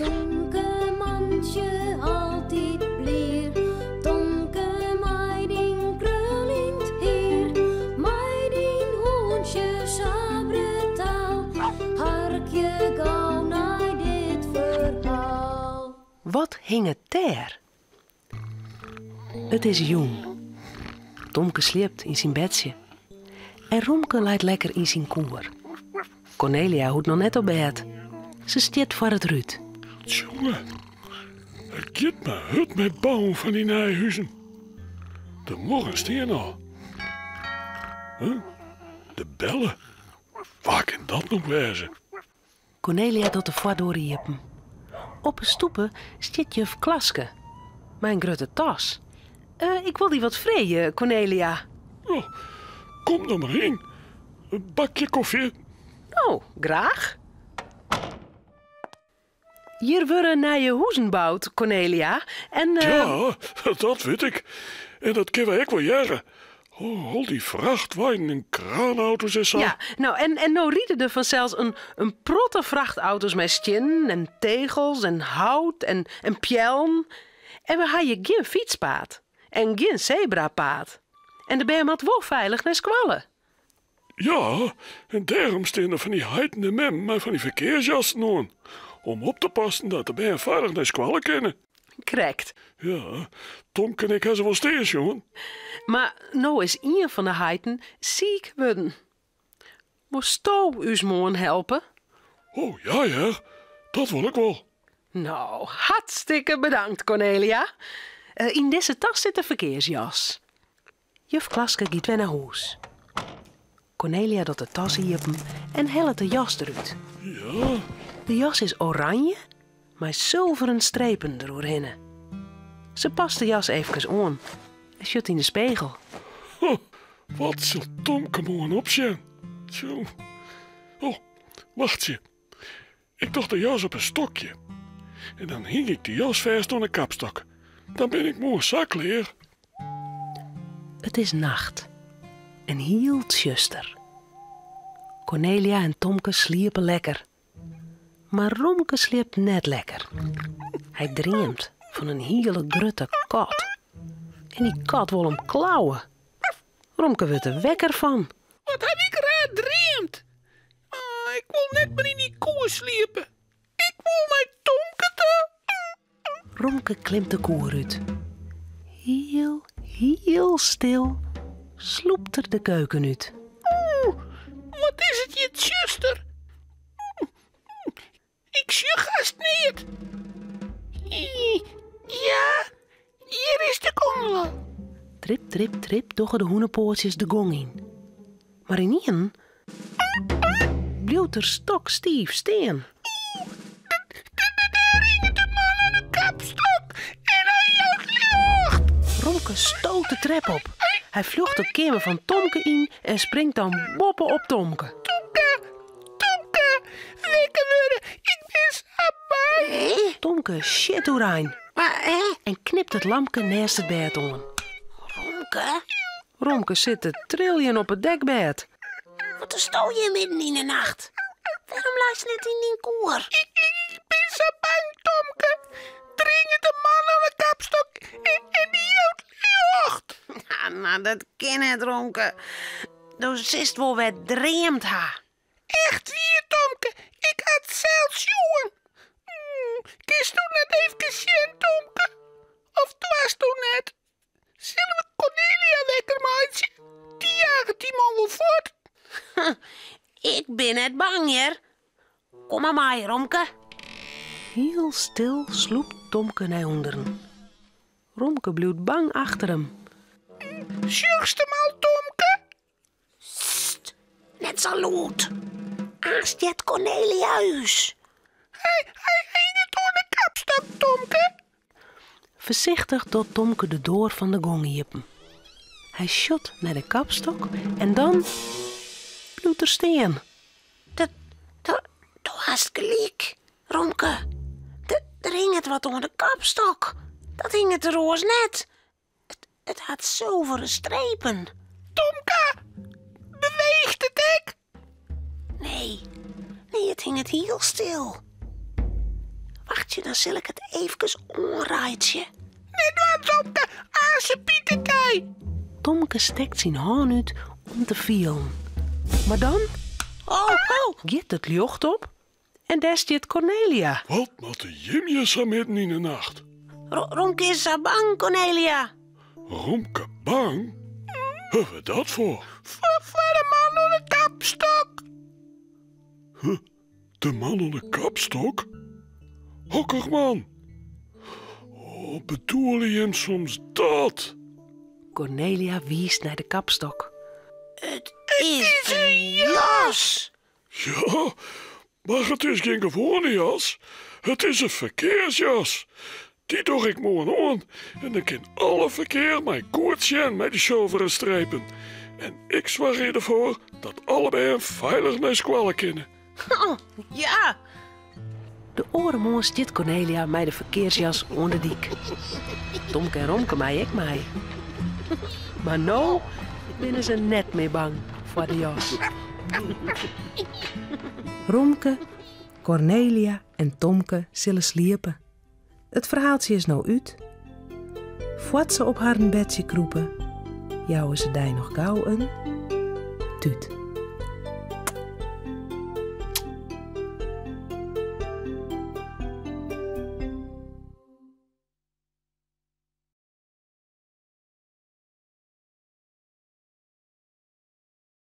Tonke manche altijd bleer, Tonke meiding krullind heer, meiding hoentje sabre taal, harkje gauw naar dit verhaal. Wat hing het daar? Het is jong. Tomke sliept in zijn bedje. En Romke lijdt lekker in zijn koer. Cornelia hoeft nog net op bed. Ze stiert voor het ruut. Jongen, ik get me hut met bouwen van die nijhuizen. De morgen steen al. Huh? De bellen. Waar kan dat nog wezen? Cornelia doet de voordeur riepen. Op een stoepen stiert juf Klaske. Mijn grote tas. Ik wil die wat vreeën, Cornelia. Oh, kom dan maar in. Een bakje koffie. Oh, graag. Hier worden nieuwe huizen bouwd, Cornelia. En, Ja, dat weet ik. En dat kunnen we ook wel jaren. Oh, al die vrachtwagen en kraanauto's en zo. Ja, nou, en nou rieden er vanzelfs een protte vrachtauto's met stjen en tegels en hout en pjelm. En we hadden geen fietspaad en geen zebrapaad. En de ben had wel veilig naar squallen. Ja, en daarom staan er van die heitende mem maar van die verkeersjassen aan. Om op te passen dat de bijen veilig naar squallen kennen. Correct. Ja, Tom en ik hebben ze wel steeds, jongen. Maar nou is een van de heiten ziek worden. Moest jou us morgen helpen? Oh, ja, dat wil ik wel. Nou, hartstikke bedankt, Cornelia. In deze tas zit de verkeersjas. Juf Klaske gaat weer naar huis. Cornelia doet de tas hiepen en helpt de jas eruit. Ja, De jas is oranje, met zilveren strepen eroverheen. Ze past de jas even aan en zit in de spiegel. wat zal Tomke morgen opzien? Zo. Oh, wacht je. Ik doe de jas op een stokje. En dan hing ik de jas vast aan een kapstok. Dan ben ik morgen zakleer. Het is nacht en heel tjuster. Cornelia en Tomke sliepen lekker. Maar Romke sliept net lekker. Hij dreamt van een hele grote kat. En die kat wil hem klauwen. Romke wordt er wekker van. Wat heb ik raar dreamt? Ik wil net maar in die koe sliepen. Ik wil mijn Tomke te. Romke klimt de koer uit. Heel stil sloept er de keuken uit. Wat is het, je zuster? Ik zie haast niet. Ja, hier is de gondel. Trip, trip, trip doggen de hoenenpoortjes de gong in. Maar in een bleef er stokstief steen. Daar hing de man aan de kapstok en hij joot lucht. Romke stoot de trap op. Hij vlucht de kamer van Tomke in en springt dan boppen op Tomke. Tomke, lekker worden. Ik ben sabai. Tomke shit doorheen en knipt het lampje naast het bed aan. Romke, Romke zit te trillen op het dekbed. wat stoor je midden in de nacht? Waarom luister je net in die koer? Ik ben zo bang, Tomke. Dringen de man aan de kapstok en die joot lucht. Ja, nou, dat ken het, Romke. Dus zist wel wat dreamt ha. Echt weer, Tomke. Ik had zelfs jongen. Kist toen net even zien, Tomke? Of was toen net? Zullen we Cornelia wekker maken? Die jagen die man wel voort. Ik ben net bang, hier. Kom maar mij, Romke. Heel stil sloept Tomke naar onderen. Romke blijft bang achter hem. Zuchste mal, Tomke. Sst, net zo lood. Aast jet Cornelia huis. Hij hing het door de kapstok, Tomke. Voorzichtig doet Tomke de door van de gong hiepen. Hij shot naar de kapstok en dan bloedt er steen. Dat was gelijk, Romke. Er hing het wat onder de kapstok. Dat hing het roos net. Het had zilveren strepen. Tomke, beweegt het ik? Nee, het hing het heel stil. Wacht Wachtje, dan zal ik het even onrijtje. Net wat, Tomke, als je pieterkij. Tomke stekt zijn hand uit om te vielen. Maar dan Oh, giet het licht op en daar zit Cornelia. Wat moet de Jimje zo midden in de nacht? Romke is zo bang, Cornelia. Romke bang? Hebben we dat voor? Voor de man onder de kapstok. De man onder de kapstok? Hokkerman. Oh, bedoel je hem soms dat? Cornelia wiest naar de kapstok. Het is een jas. Ja, maar het is geen gewone jas. Het is een verkeersjas. Die doe ik morgen aan. En dan kan alle verkeer mij goed zien met die zilveren strepen. En ik zorg ervoor dat allebei veilig naar school kunnen. Oh, ja. De orenmoes zit Cornelia met de verkeersjas onder de dik. Tomke en Romke mij ook mee. Maar nou binnen ze net meer bang voor de jas. Romke, Cornelia en Tomke zullen sliepen. Het verhaaltje is nou uit. Voordat ze op haar bedje kroepen, jouwen ze daar nog gauw een tuut.